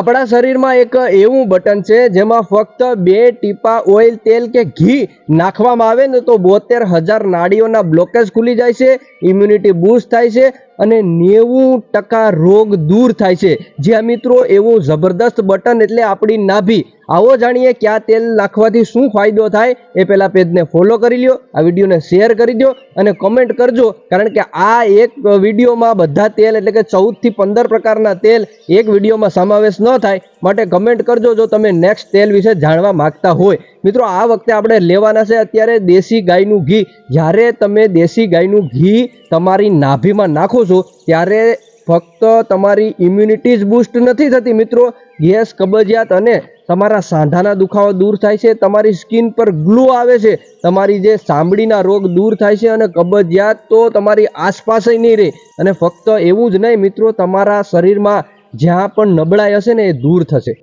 આપણા શરીરમાં એક એવું બટન છે જેમાં ફક્ત 2 ટીપા ઓઇલ, તેલ કે ઘી નાખવામાં આવે ને તો 72,000 નાડીઓના બ્લોકેજ ખુલી જાય છે, ઇમ્યુનિટી બૂસ્ટ થાય છે અને 90% રોગ દૂર થાય છે। જ્યાં મિત્રો એવું જબરદસ્ત બટન એટલે આપણી નાભી। આવો જાણીએ કે આ તેલ નાખવાથી શું ફાયદો થાય। એ પહેલા પેજને ફોલો કરી લ્યો, આ વિડીયોને શેર કરી દો અને કમેન્ટ કરજો, કારણ કે આ એક વિડીયોમાં બધા તેલ એટલે કે 14 થી 15 પ્રકારના તેલ એક વિડીયોમાં સમાવેશ ન થાય, માટે કમેન્ટ કરજો જો તમે નેક્સ્ટ તેલ વિશે જાણવા માંગતા હોય। મિત્રો આ વખતે આપણે લેવાના છે અત્યારે દેશી ગાયનું ઘી। જ્યારે તમે દેશી ગાયનું ઘી તમારી નાભીમાં નાખો છો ત્યારે ફક્ત તમારી ઇમ્યુનિટી જ બૂસ્ટ નથી થતી મિત્રો, ગેસ, કબજિયાત અને તમારા સાંધાના દુખાવા દૂર થાય છે, તમારી સ્કિન પર ગ્લો આવે છે, તમારી જે ચામડીના રોગ દૂર થાય છે અને કબજિયાત તો તમારી આસપાસ નહીં રહે। અને ફક્ત એવું જ નહીં મિત્રો, તમારા શરીરમાં જ્યાં પણ નબળાઈ હશે ને એ દૂર થશે।